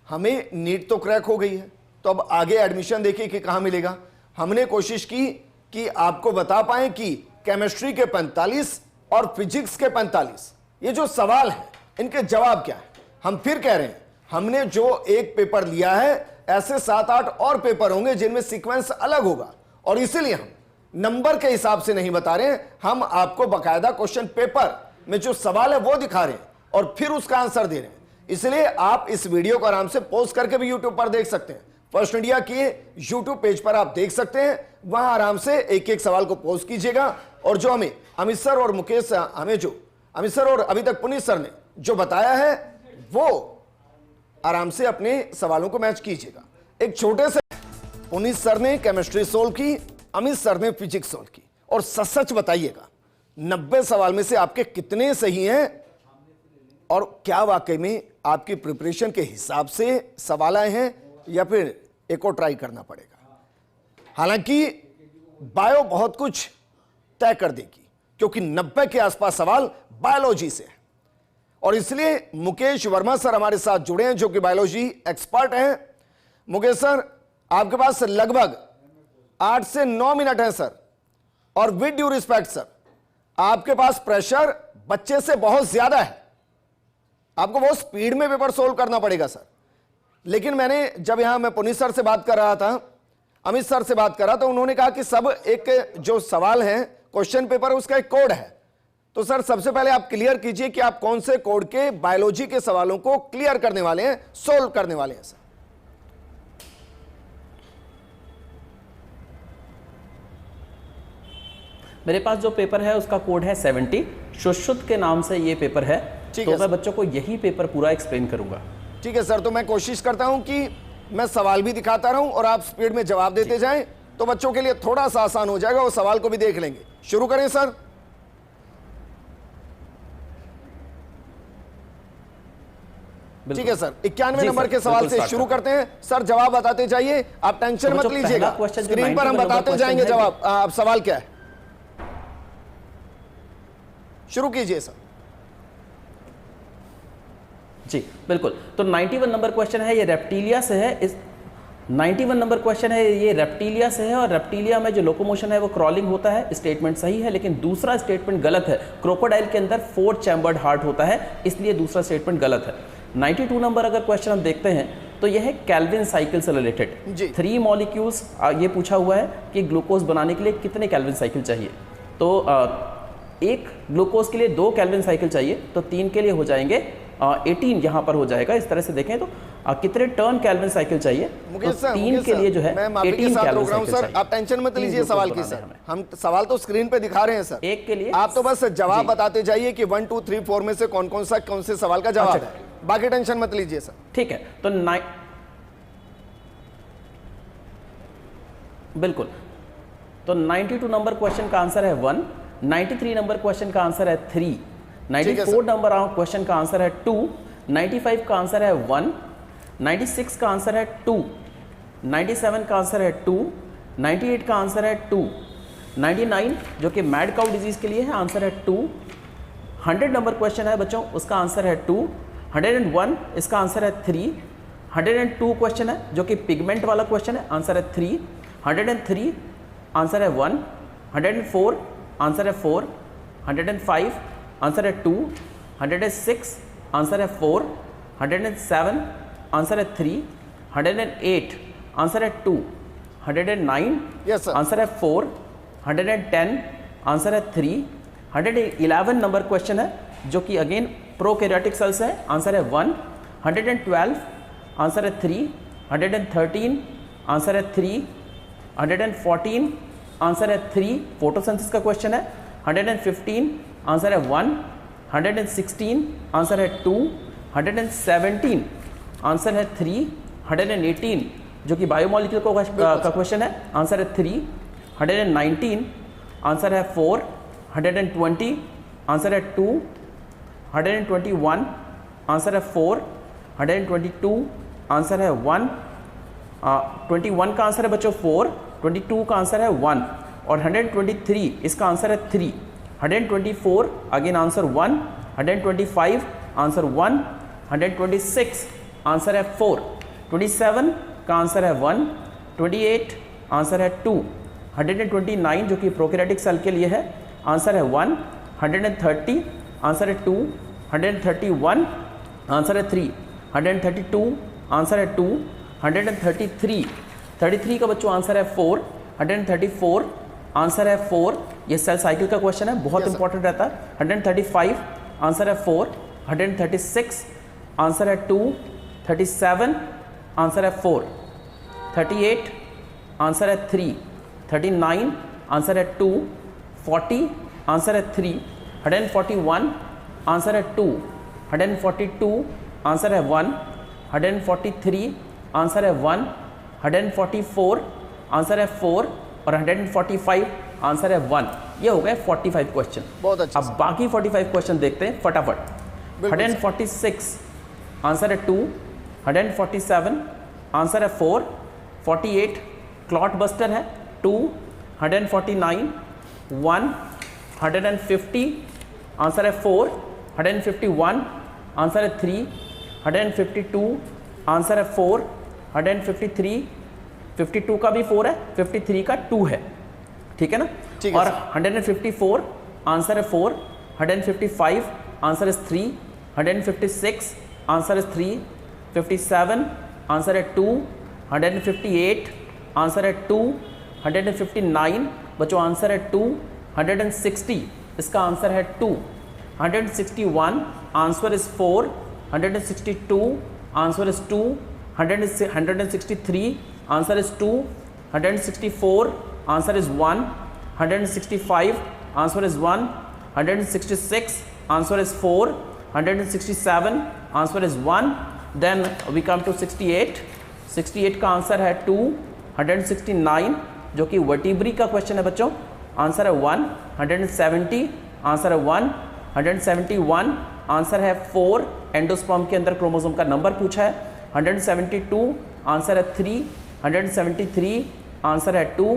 हमें नीट तो क्रैक हो गई है तो अब आगे एडमिशन देखिए कि कहां मिलेगा। हमने कोशिश की कि आपको बता पाएं कि केमिस्ट्री के 45 और फिजिक्स के 45। ये जो सवाल है इनके जवाब क्या है? हम फिर कह रहे हैं, हमने जो एक पेपर लिया है ऐसे 7-8 और पेपर होंगे जिनमें सीक्वेंस अलग होगा, और इसीलिए हम नंबर के हिसाब से नहीं बता रहे हैं, हम आपको बकायदा क्वेश्चन पेपर में जो सवाल है वो दिखा रहे हैं और फिर उसका आंसर दे रहे हैं। इसलिए आप इस वीडियो को आराम से पॉज करके भी यूट्यूब पर देख सकते हैं। फर्स्ट इंडिया के यूट्यूब पेज पर आप देख सकते हैं, वहां आराम से एक एक सवाल को पॉज कीजिएगा, और जो हमें अमित सर और मुकेश अमित सर और अभी तक पुनीत सर ने जो बताया है वो आराम से अपने सवालों को मैच कीजिएगा। एक छोटे से पुनीत सर ने केमिस्ट्री सोल्व की, अमित सर ने फिजिक्स सोल्व की, और सच बताइएगा 90 सवाल में से आपके कितने सही हैं और क्या वाकई में आपकी प्रिपरेशन के हिसाब से सवाल आए हैं या फिर एक और ट्राई करना पड़ेगा। हालांकि बायो बहुत कुछ तय कर देगी क्योंकि 90 के आसपास सवाल बायोलॉजी से है, और इसलिए मुकेश वर्मा सर हमारे साथ जुड़े हैं जो कि बायोलॉजी एक्सपर्ट हैं। मुकेश सर, आपके पास लगभग 8 से 9 मिनट है सर, और विद ड्यू रिस्पेक्ट सर, आपके पास प्रेशर बच्चे से बहुत ज्यादा है, आपको बहुत स्पीड में पेपर सोल्व करना पड़ेगा सर। लेकिन मैंने जब यहां मैं पुनीत सर से बात कर रहा था, अमित सर से बात कर रहा था, उन्होंने कहा कि सब एक जो सवाल है क्वेश्चन पेपर उसका एक कोड है। तो सर सबसे पहले आप क्लियर कीजिए कि आप कौन से कोड के बायोलॉजी के सवालों को क्लियर करने वाले हैं, सोल्व करने वाले हैं सर। मेरे पास जो पेपर है उसका कोड है 70, सुश्रुत के नाम से ये पेपर है, तो मैं बच्चों को यही पेपर पूरा एक्सप्लेन करूंगा। ठीक है सर, तो मैं कोशिश करता हूं कि मैं सवाल भी दिखाता रहूं और आप स्पीड में जवाब देते जाएं, तो बच्चों के लिए थोड़ा सा आसान हो जाएगा, वो सवाल को भी देख लेंगे। शुरू करें सर। ठीक है सर, 91 नंबर के सवाल से शुरू करते हैं। सर जवाब बताते जाइए, आप टेंशन मत लीजिएगा, स्क्रीन पर हम बताते जाएंगे जवाब। आप सवाल क्या है शुरू कीजिए सर। जी बिल्कुल, तो 91 नंबर क्वेश्चन है, ये रेप्टिलिया से है। इस 91 नंबर क्वेश्चन है, ये रेप्टिलिया से है, और रेप्टिलिया में जो लोकोमोशन है वो क्रॉलिंग होता है। स्टेटमेंट सही है, लेकिन दूसरा स्टेटमेंट गलत है। क्रोकोडाइल के अंदर 4 चैम्बर्ड हार्ट होता है, इसलिए दूसरा स्टेटमेंट गलत है। 92 नंबर अगर क्वेश्चन हम देखते हैं तो यह है कैल्विन साइकिल से रिलेटेड। 3 मॉलिक्यूल्स ये पूछा हुआ है कि ग्लूकोज बनाने के लिए कितने कैल्विन साइकिल चाहिए। तो एक ग्लूकोज के लिए 2 कैल्विन साइकिल चाहिए, तो 3 के लिए हो जाएंगे 18 यहाँ पर हो जाएगा। इस तरह से देखें तो कितने टर्न कैल्विन साइकिल चाहिए, तो 3 के लिए जो है 18 कैल्विन साइकिल सर। आप टेंशन मत लीजिए सवाल की सर, हम सवाल तो स्क्रीन पे दिखा रहे हैं सर। एक के लिए आप तो बस जवाब बताते जाइए कि 1 2 3 4 में से कौन से सवाल का जवाब है, बाकी टेंशन मत लीजिए सर। ठीक है, तो बिल्कुल, तो 92 नंबर क्वेश्चन का आंसर है 1, 93 नंबर क्वेश्चन का आंसर है 3, 94 नंबर क्वेश्चन का आंसर है 2, 95 का आंसर है 1, 96 का आंसर है 2, 97 का आंसर है 2, 98 का आंसर है 2, 99 जो कि मैड काउ डिजीज के लिए है, आंसर है 2, 100 नंबर क्वेश्चन है बच्चों, उसका आंसर है 2, 101 इसका आंसर है 3, 102 क्वेश्चन है जो कि पिगमेंट वाला क्वेश्चन है, आंसर है 3, 103 आंसर है 1, 104 आंसर है 4, 105 आंसर है 2, 106 आंसर है 4, 107 आंसर है 3, 108 आंसर है 2, 109 आंसर है 4, 110 आंसर है 3, 111 नंबर क्वेश्चन है जो कि अगेन प्रोकैरियोटिक सेल्स है, आंसर है 1, 112 आंसर है 3, 113 आंसर है 3, 114 आंसर है 3, फोटोसिंथेसिस का क्वेश्चन है, 115 आंसर है 1, 116 आंसर है 2, 117 आंसर है 3, 118 जो कि बायोमोलिक्यूल का क्वेश्चन है, आंसर है 3, 119 आंसर है 4, 120 आंसर है 2, 121 आंसर है 4, 122 आंसर है 1, 21 का आंसर है बच्चों 4, 22 का आंसर है 1 और 123 इसका आंसर है 3, 124 अगेन आंसर 1, 125 आंसर 1, 126 आंसर है 4, 27 का आंसर है 1, 28 आंसर है 2, 129 जो कि प्रोकैरियोटिक सेल के लिए है, आंसर है 1, 130 आंसर है 2, 131 आंसर है 3, 132 आंसर है 2, 133 33 का बच्चों आंसर है 4, 134 आंसर है 4। ये सेल साइकिल का क्वेश्चन है, बहुत इंपॉर्टेंट रहता है। 135 आंसर है 4, 136 आंसर है 2, 37 आंसर है 4, 38 आंसर है 3, 39 आंसर है 2, 40 आंसर है 3, 141 आंसर है 2, 142 आंसर है 1, 143 आंसर है 1, 144 आंसर है 4 और 145 आंसर है 1। ये हो गए 45 क्वेश्चन। बहुत अच्छा। अब बाकी 45 क्वेश्चन देखते हैं फटाफट। 146 आंसर है 2, 147 आंसर है 4, 48 क्लॉट बस्टर है 2, 149 1, 150 आंसर है 4, 151 आंसर है 3, 152 आंसर है 4, 153 52 का भी 4 है, 53 का 2 है, ठीक है ना। और 154 आंसर है 4, 155 आंसर है 3, 156 आंसर है 3, 57 आंसर है 2, 158 आंसर है 2, 159 बच्चों आंसर है 2, 160 इसका आंसर है 2, 161 answer is 4, 162 answer is 2, 163 answer is 2, 164 answer is 1, 165 answer is 1, 166 answer is 4, 167 answer is 1। Then we come to 68, 68 का आंसर है 2, 169 जो कि वर्टिब्री का क्वेश्चन है बच्चों, आंसर है 1, 170 आंसर है 1, 171 आंसर है 4, एंडोस्पर्म के अंदर क्रोमोसोम का नंबर पूछा है, 172 आंसर है 3, 173 आंसर है 2,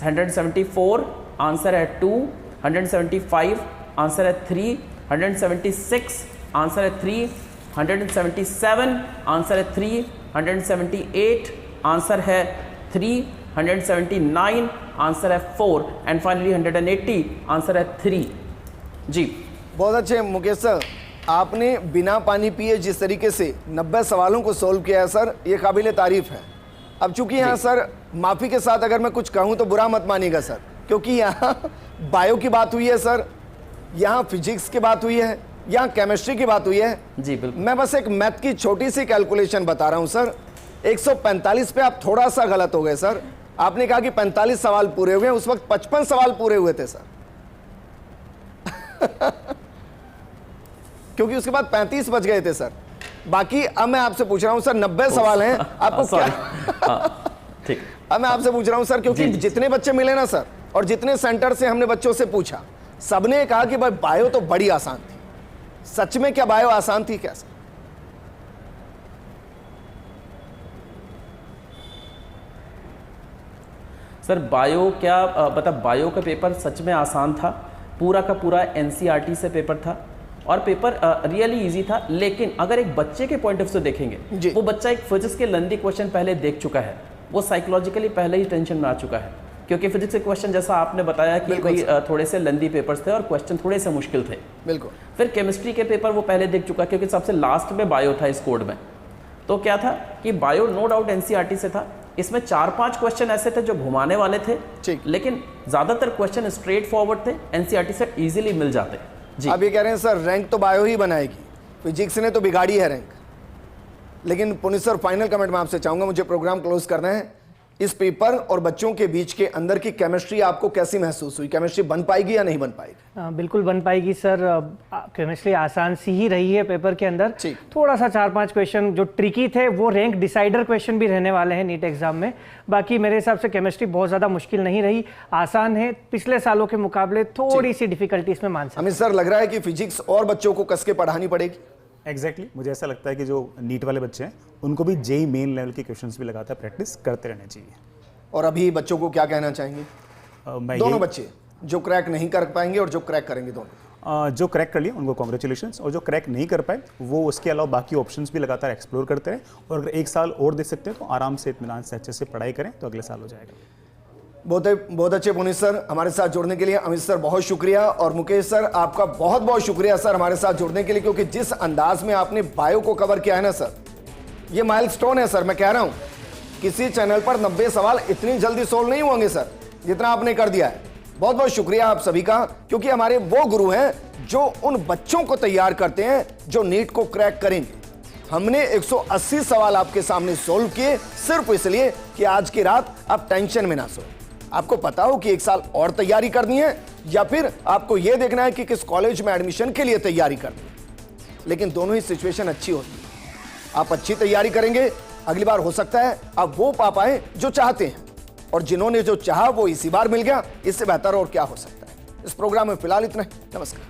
174 आंसर है 2, 175 आंसर है 3, 176 आंसर है 3, 177 आंसर है 3, 178 आंसर है 3, 179 आंसर है 4 एंड फाइनली 180 आंसर है 3। जी बहुत अच्छे मुकेश सर, आपने बिना पानी पिए जिस तरीके से 90 सवालों को सोल्व किया है सर, ये काबिल तारीफ है। अब चूंकि यहाँ सर माफ़ी के साथ अगर मैं कुछ कहूँ तो बुरा मत मानिएगा सर, क्योंकि यहाँ बायो की बात हुई है सर, यहाँ फिजिक्स की बात हुई है, यहाँ केमिस्ट्री की बात हुई है। जी बिल्कुल। मैं बस एक मैथ की छोटी सी कैलकुलेशन बता रहा हूँ सर। 145 पे आप थोड़ा सा गलत हो गए सर। आपने कहा कि 45 सवाल पूरे हुए, उस वक्त 55 सवाल पूरे हुए थे सर। क्योंकि उसके बाद 35 बच गए थे सर। बाकी अब मैं आपसे पूछ रहा हूं सर, 90 सवाल हैं आपको क्या? ठीक। अब मैं आपसे पूछ रहा हूं सर, क्योंकि जितने बच्चे मिले ना सर और जितने सेंटर से हमने बच्चों से पूछा, सबने कहा कि भाई बायो तो बड़ी आसान थी। सच में क्या बायो आसान थी क्या सर? सर बायो क्या मतलब बायो का पेपर सच में आसान था, पूरा का पूरा एनसीईआरटी से पेपर था और पेपर रियली इजी था। लेकिन अगर एक बच्चे के पॉइंट ऑफ से देखेंगे, वो बच्चा एक फिजिक्स के लंदी क्वेश्चन पहले देख चुका है, वो साइकोलॉजिकली पहले ही टेंशन में आ चुका है, क्योंकि फिजिक्स के क्वेश्चन जैसा आपने बताया कि भाई थोड़े से लंदी पेपर्स थे और क्वेश्चन थोड़े से मुश्किल थे। बिल्कुल। फिर केमिस्ट्री के पेपर वो पहले देख चुका, क्योंकि सबसे लास्ट में बायो था इस कोड में। तो क्या था कि बायो नो डाउट एनसीईआरटी से था, इसमें 4-5 क्वेश्चन ऐसे थे जो घुमाने वाले थे, लेकिन ज्यादातर क्वेश्चन स्ट्रेट फॉरवर्ड थे, एनसीईआरटी से इजीली मिल जाते। जी अब ये कह रहे हैं सर रैंक तो बायो ही बनाएगी, फिजिक्स ने तो बिगाड़ी है रैंक। लेकिन पुनित सर फाइनल कमेंट मैं आपसे चाहूंगा, मुझे प्रोग्राम क्लोज करना है। इस पेपर और बच्चों के बीच के अंदर की केमिस्ट्री आपको कैसी महसूस हुई? केमिस्ट्री बन पाएगी या नहीं बन पाएगी? बिल्कुल बन पाएगी सर। केमिस्ट्री आसान सी ही रही है पेपर के अंदर। थोड़ा सा 4-5 क्वेश्चन जो ट्रिकी थे वो रैंक डिसाइडर क्वेश्चन भी रहने वाले हैं नीट एग्जाम में। बाकी मेरे हिसाब से केमिस्ट्री बहुत ज़्यादा मुश्किल नहीं रही, आसान है। पिछले सालों के मुकाबले थोड़ी सी डिफिकल्टी इसमें मान सकते। अमित सर लग रहा है कि फिजिक्स और बच्चों को कस के पढ़ानी पड़ेगी। एग्जैक्टली मुझे ऐसा लगता है कि जो नीट वाले बच्चे हैं उनको भी जेई मेन लेवल के क्वेश्चंस भी लगातार प्रैक्टिस करते रहने चाहिए। और अभी बच्चों को क्या कहना चाहेंगे? दोनों बच्चे जो क्रैक नहीं कर पाएंगे और जो क्रैक करेंगे, दोनों। जो क्रैक कर लिए उनको कॉन्ग्रेचुलेशंस, और जो क्रैक नहीं कर पाए वो उसके अलावा बाकी ऑप्शंस भी लगातार एक्सप्लोर करते रहें, और अगर 1 साल और दे सकते हैं तो आराम से इत्मीनान से अच्छे से पढ़ाई करें तो अगले साल हो जाएगा। बहुत अच्छे पुनीत सर, हमारे साथ जुड़ने के लिए। अमित सर बहुत शुक्रिया, और मुकेश सर आपका बहुत बहुत शुक्रिया सर हमारे साथ जुड़ने के लिए, क्योंकि जिस अंदाज में आपने बायो को कवर किया है ना सर, ये माइलस्टोन है सर। मैं कह रहा हूं किसी चैनल पर 90 सवाल इतनी जल्दी सोल्व नहीं होंगे सर जितना आपने कर दिया है। बहुत बहुत शुक्रिया आप सभी का, क्योंकि हमारे वो गुरु हैं जो उन बच्चों को तैयार करते हैं जो नीट को क्रैक करेंगे। हमने 180 सवाल आपके सामने सोल्व किए सिर्फ इसलिए कि आज की रात आप टेंशन में ना सोए। आपको पता हो कि 1 साल और तैयारी करनी है, या फिर आपको यह देखना है कि किस कॉलेज में एडमिशन के लिए तैयारी करनी है। लेकिन दोनों ही सिचुएशन अच्छी होती है। आप अच्छी तैयारी करेंगे, अगली बार हो सकता है आप वो पा पाए जो चाहते हैं, और जिन्होंने जो चाहा वो इसी बार मिल गया। इससे बेहतर और क्या हो सकता है। इस प्रोग्राम में फिलहाल इतना ही। नमस्कार।